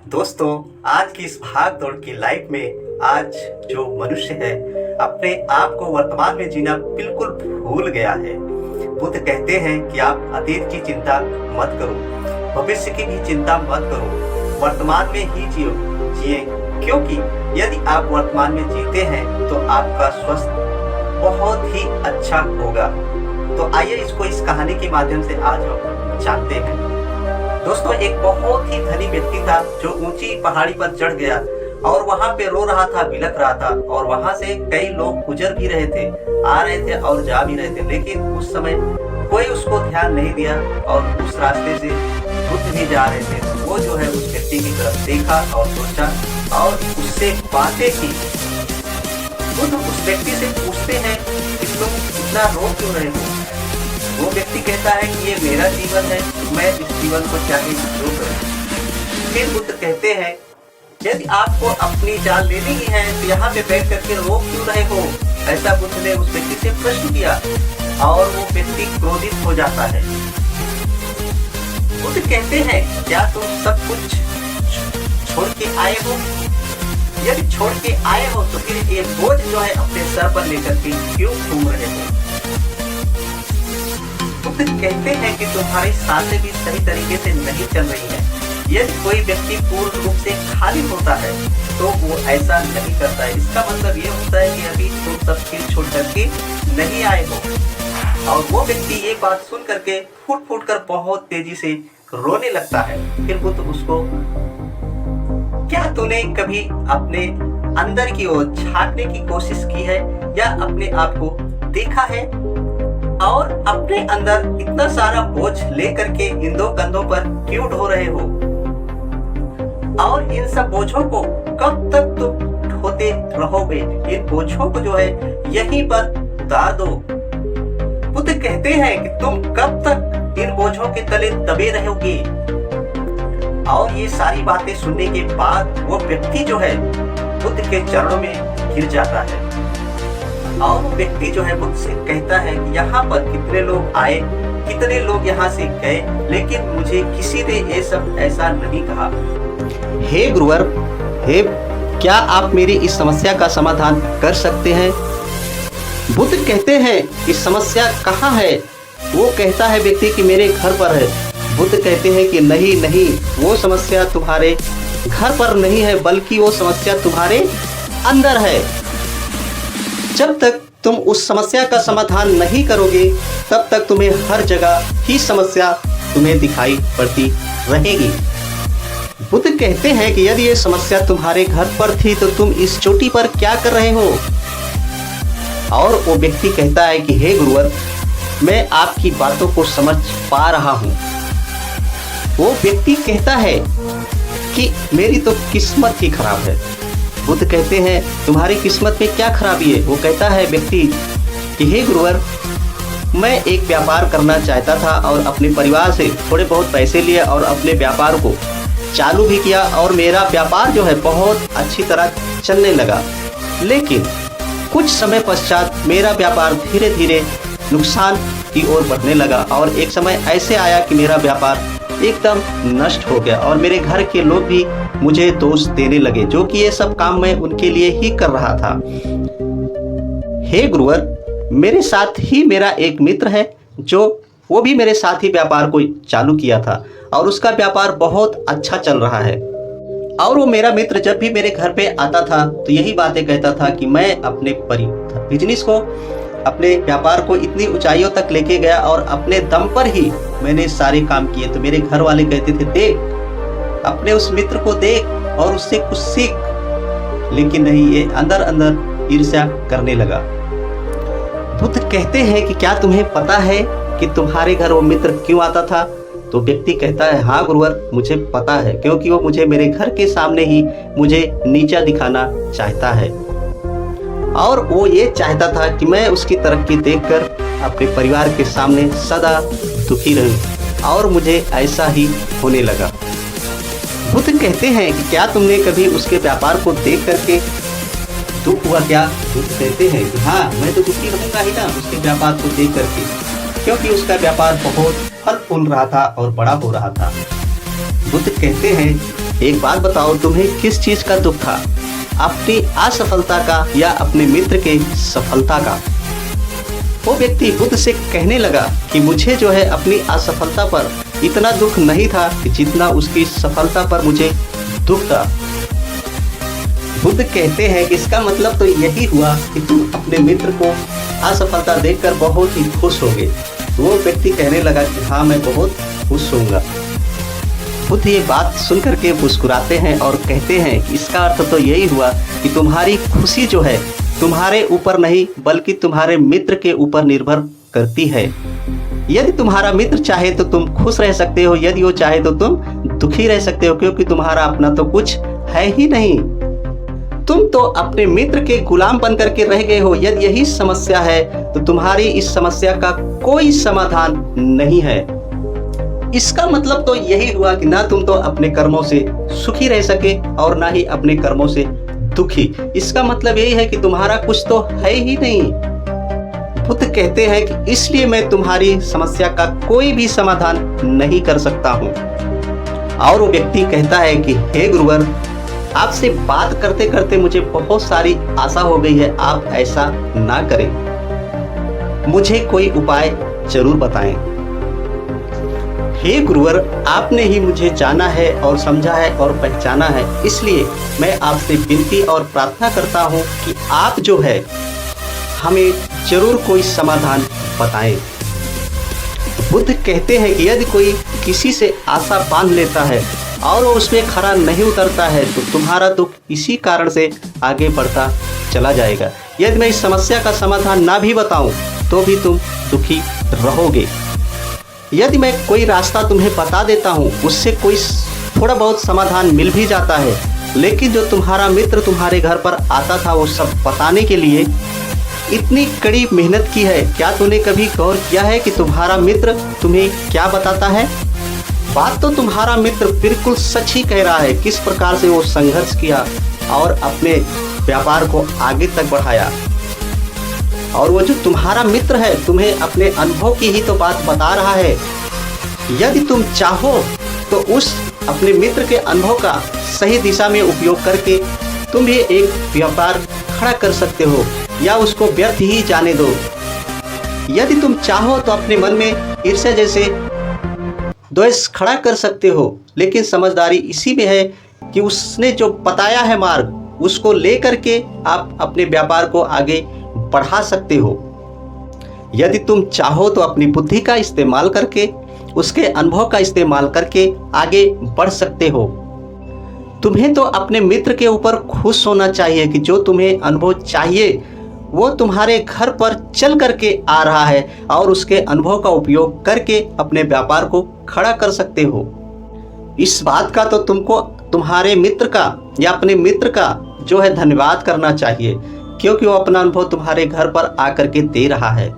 दोस्तों, आज की इस भाग दौड़ की लाइफ में आज जो मनुष्य है अपने आप को वर्तमान में जीना बिल्कुल भूल गया है। बुद्ध कहते हैं कि आप अतीत की चिंता मत करो, भविष्य की भी चिंता मत करो, वर्तमान में ही जिए, क्योंकि यदि आप वर्तमान में जीते हैं तो आपका स्वास्थ्य बहुत ही अच्छा होगा। तो आइए इसको इस कहानी के माध्यम से आज हम जानते हैं। दोस्तों, एक बहुत ही धनी व्यक्ति था जो ऊंची पहाड़ी पर चढ़ गया और वहां पे रो रहा था, बिलख रहा था और वहां से कई लोग गुजर भी रहे थे, आ रहे थे और जा भी रहे थे, लेकिन उस समय कोई उसको ध्यान नहीं दिया और उस रास्ते से बुद्ध भी जा रहे थे। वो जो है उस व्यक्ति की तरफ देखा और सोचा और उससे बातें की। बुद्ध उस व्यक्ति से पूछते हैं कि तुम इतना रो क्यों रहे हो। वो व्यक्ति कहता है कि ये मेरा जीवन है, मैं इस जीवन को चाहे जो करूं। फिर बुद्ध कहते हैं यदि आपको अपनी जान लेनी ही है तो यहाँ पे बैठ करके रो क्यों रहे हो। ऐसा बुद्ध ने उस व्यक्ति से प्रश्न किया और वो व्यक्ति क्रोधित हो जाता है। बुद्ध कहते हैं क्या तुम सब कुछ छोड़ के आए हो? यदि छोड़ के आए हो तो फिर ये बोझ जो है अपने सर पर लेकर के क्यों घूम रहे हो? बुद्ध कहते हैं कि तुम्हारी सांसें भी सही तरीके से नहीं चल रही हैं। यदि कोई व्यक्ति पूर्ण रूप से खाली होता है तो वो ऐसा नहीं करता है। इसका मतलब ये होता है कि अभी तुम सब चीज छोड़ करके नहीं आए हो। और वो व्यक्ति ये बात सुन करके फूट फूट कर बहुत तेजी से रोने लगता है। फिर बुद्ध उसको, क्या तूने कभी अपने अंदर की ओर झांकने की कोशिश की है या अपने आप को देखा है और अपने अंदर इतना सारा बोझ लेकर के इन दो कंधों पर क्यों ढो रहे हो? और इन सब बोझों को कब तक तुम ढोते रहोगे? इन बोझों को जो है यहीं पर उतार दो। बुद्ध कहते हैं कि तुम कब तक इन बोझों के तले दबे रहोगे? और ये सारी बातें सुनने के बाद वो व्यक्ति जो है बुद्ध के चरणों में गिर जाता है और व्यक्ति जो है बुद्ध से कहता है कि यहाँ पर कितने लोग आए, कितने लोग यहाँ से गए, लेकिन मुझे किसी ने ये सब ऐसा नहीं कहा। हे गुरुवर, क्या आप मेरी इस समस्या का समाधान कर सकते हैं? बुद्ध कहते हैं कि समस्या कहाँ है? वो कहता है व्यक्ति कि मेरे घर पर है। बुद्ध कहते हैं कि नहीं नहीं, वो समस्या तुम्हारे घर पर नहीं है, बल्कि वो समस्या तुम्हारे अंदर है। जब तक तुम उस समस्या का समाधान नहीं करोगे तब तक तुम्हें हर जगह ही समस्या तुम्हें दिखाई पड़ती रहेगी। बुद्ध कहते हैं कि यदि ये समस्या तुम्हारे घर पर थी तो तुम इस चोटी पर क्या कर रहे हो? और वो व्यक्ति कहता है कि हे गुरुवर, मैं आपकी बातों को समझ पा रहा हूँ। वो व्यक्ति कहता है कि मेरी तो किस्मत ही खराब है। बुद्ध कहते हैं तुम्हारी किस्मत में क्या खराबी है? वो कहता है व्यक्ति कि हे गुरुवर, मैं एक व्यापार करना चाहता था और अपने परिवार से थोड़े बहुत पैसे लिए और अपने व्यापार को चालू भी किया और मेरा व्यापार जो है बहुत अच्छी तरह चलने लगा, लेकिन कुछ समय पश्चात मेरा व्यापार धीरे धीरे नुकसान की ओर बढ़ने लगा और एक समय ऐसे आया कि मेरा व्यापार एकदम नष्ट हो गया और मेरे घर के लोग भी मुझे दोष देने लगे, जो कि ये सब काम मैं उनके लिए ही कर रहा था। हे गुरुवर, मेरे साथ ही मेरा एक मित्र है जो वो भी मेरे साथ ही व्यापार को चालू किया था और उसका व्यापार बहुत अच्छा चल रहा है। और वो मेरा मित्र जब भी मेरे घर पे आता था तो यही बातें कहता था कि मैं अपने बिजनेस को, अपने व्यापार को इतनी ऊंचाइयों तक लेके गया और अपने दम पर ही मैंने सारे काम किए। तो मेरे घर वाले कहते थे देख, अपने उस मित्र को देख और उससे कुछ सीख, लेकिन नहीं, ये अंदर अंदर ईर्ष्या करने लगा। बुद्ध कहते हैं कि क्या तुम्हें पता है कि तुम्हारे घर वो मित्र क्यों आता था? तो व्यक्ति कहता है हाँ गुरुवर, मुझे पता है, क्योंकि वो मुझे मेरे घर के सामने ही मुझे नीचा दिखाना चाहता है और वो ये चाहता था कि मैं उसकी तरक्की देखकर अपने परिवार के सामने सदा दुखी रहूं और मुझे ऐसा ही होने लगा। बुद्ध कहते हैं कि क्या तुमने कभी उसके व्यापार को देख करके दुख हुआ क्या? बुद्ध कहते हैं कि हाँ, मैं तो दुखी रहूंगा ही ना उसके व्यापार को देख करके, क्योंकि उसका व्यापार बहुत फल फूल रहा था और बड़ा हो रहा था। बुद्ध कहते हैं एक बात बताओ, तुम्हें किस चीज का दुख था? अपनी असफलता का या अपने मित्र के सफलता का? वो व्यक्ति बुद्ध से कहने लगा कि मुझे जो है अपनी असफलता पर इतना दुख नहीं था कि जितना उसकी सफलता पर मुझे दुख था। बुद्ध कहते हैं कि इसका मतलब तो यही हुआ कि तुम अपने मित्र को असफलता देखकर बहुत ही खुश होगे। वो व्यक्ति कहने लगा कि हाँ, मैं बहुत खुश होऊंगा। बुद्ध ये बात सुनकर के मुस्कुराते हैं और कहते हैं कि इसका अर्थ तो यही हुआ कि तुम्हारी खुशी जो है तुम्हारे ऊपर नहीं बल्कि तुम्हारे मित्र के ऊपर निर्भर करती है। यदि तुम्हारा मित्र चाहे तो तुम खुश रह सकते हो, यदि वो चाहे तो तुम दुखी रह सकते हो, क्योंकि तुम्हारा अपना तो कुछ है ही नहीं। तुम तो अपने मित्र के गुलाम बन करके रह गए हो। यदि यही समस्या है तो तुम्हारी इस समस्या का कोई समाधान नहीं है। इसका मतलब तो यही हुआ कि ना तुम तो अपने कर्मों से सुखी रह सके और ना ही अपने कर्मों से दुखी। इसका मतलब यही है कि तुम्हारा कुछ तो है ही नहीं। बुद्ध कहते हैं कि इसलिए मैं तुम्हारी समस्या का कोई भी समाधान नहीं कर सकता हूँ। और वो व्यक्ति कहता है कि हे गुरुवर, आपसे बात करते करते मुझे बहुत सारी आशा हो गई है, आप ऐसा ना करें, मुझे कोई उपाय जरूर बताएं। हे गुरुवर, आपने ही मुझे जाना है और समझा है और पहचाना है, इसलिए मैं आपसे विनती और प्रार्थना करता हूँ कि आप जो है हमें जरूर कोई समाधान बताएं। बुद्ध कहते हैं कि यदि कोई किसी से आशा बांध लेता है और वो उसमें खरा नहीं उतरता है तो तुम्हारा दुख इसी कारण से आगे बढ़ता चला जाएगा। यदि मैं इस समस्या का समाधान ना भी बताऊं तो भी तुम दुखी रहोगे। यदि मैं कोई रास्ता तुम्हें बता देता हूं, उससे कोई थोड़ा बहुत समाधान मिल भी जाता है, लेकिन जो तुम्हारा मित्र तुम्हारे घर पर आता था वो सब बताने के लिए इतनी कड़ी मेहनत की है, क्या तूने कभी गौर किया है कि तुम्हारा मित्र तुम्हें क्या बताता है? बात तो तुम्हारा मित्र बिल्कुल सच ही कह रहा है। किस प्रकार से वो संघर्ष किया और अपने व्यापार को आगे तक बढ़ाया। और वो जो तुम्हारा मित्र है तुम्हें अपने अनुभव की ही तो बात बता रहा है। यदि तुम चाहो तो उस अपने मित्र के अनुभव का सही दिशा में उपयोग करके तुम भी एक व्यापार खड़ा कर सकते हो या उसको व्यर्थ ही जाने दो। यदि तुम चाहो तो अपने मन में ईर्ष्या जैसे द्वेष खड़ा कर सकते हो, लेकिन समझदारी इसी में है कि उसने जो बताया है मार्ग उसको लेकर के आप अपने व्यापार को आगे बढ़ा सकते हो। यदि तुम चाहो तो अपनी बुद्धि का इस्तेमाल करके उसके अनुभव का इस्तेमाल करके आगे बढ़ सकते हो। तुम्हें तो अपने मित्र के ऊपर खुश होना चाहिए कि जो तुम्हें अनुभव चाहिए वो तुम्हारे घर पर चल करके आ रहा है और उसके अनुभव का उपयोग करके अपने व्यापार को खड़ा कर सकते हो। इस बात का तो तुमको तुम्हारे मित्र का या अपने मित्र का जो है धन्यवाद करना चाहिए, क्योंकि वो अपना अनुभव तुम्हारे घर पर आकर के दे रहा है।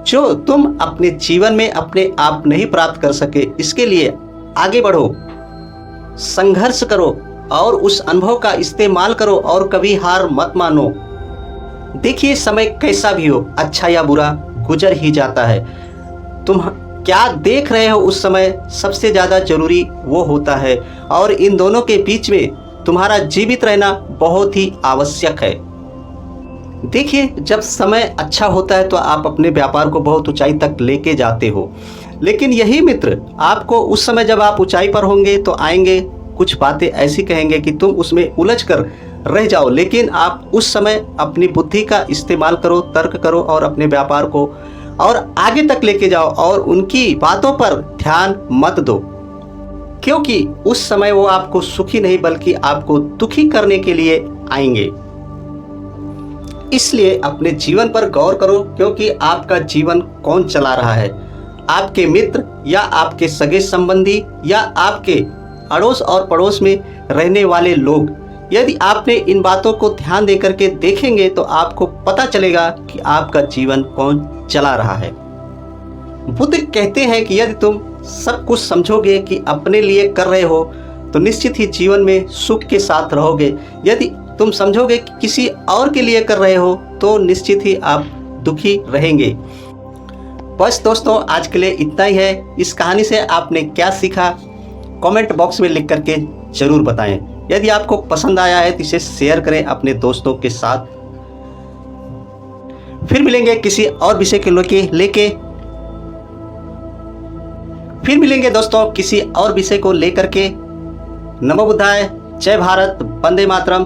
जो तुम अपने जीवन में अपने आप नहीं प्राप्त कर सके, इसके लिए आगे बढ़ो, संघर्ष करो और उस अनुभव का इस्तेमाल करो और कभी हार मत मानो। देखिए, समय कैसा भी हो, अच्छा या बुरा, गुजर ही जाता है। तुम क्या देख रहे हो उस समय सबसे ज़्यादा जरूरी वो होता है, और इन दोनों के बीच में तुम्हारा जीवित रहना बहुत ही आवश्यक है। देखिए, जब समय अच्छा होता है तो आप अपने व्यापार को बहुत ऊंचाई तक लेके जाते हो, लेकिन यही मित्र आपको उस समय जब आप ऊंचाई पर होंगे तो आएंगे, कुछ बातें ऐसी कहेंगे कि तुम उसमें उलझ कर रह जाओ। लेकिन आप उस समय अपनी बुद्धि का इस्तेमाल करो, तर्क करो और अपने व्यापार को और आगे तक लेके जाओ और उनकी बातों पर ध्यान मत दो, क्योंकि उस समय वो आपको सुखी नहीं बल्कि आपको दुखी करने के लिए आएंगे। इसलिए अपने जीवन पर गौर करो, क्योंकि आपका जीवन कौन चला रहा है, आपके मित्र या आपके सगे संबंधी या आपके अड़ोस और पड़ोस में रहने वाले लोग। यदि आपने इन बातों को ध्यान देकर के देखेंगे तो आपको पता चलेगा कि आपका जीवन कौन चला रहा है। बुद्ध कहते हैं कि यदि तुम सब कुछ समझोगे कि अपने लिए कर रहे हो तो निश्चित ही जीवन में सुख के साथ रहोगे। यदि तुम समझोगे कि किसी और के लिए कर रहे हो तो निश्चित ही आप दुखी रहेंगे। बस दोस्तों, आज के लिए इतना ही है। इस कहानी से आपने क्या सीखा कमेंट बॉक्स में लिख करके जरूर बताएं। यदि आपको पसंद आया है तो इसे शेयर करें अपने दोस्तों के साथ। फिर मिलेंगे किसी और विषय के लेके फिर मिलेंगे दोस्तों किसी और विषय को लेकर के। नमो बुद्धाय, जय भारत, वंदे मातरम।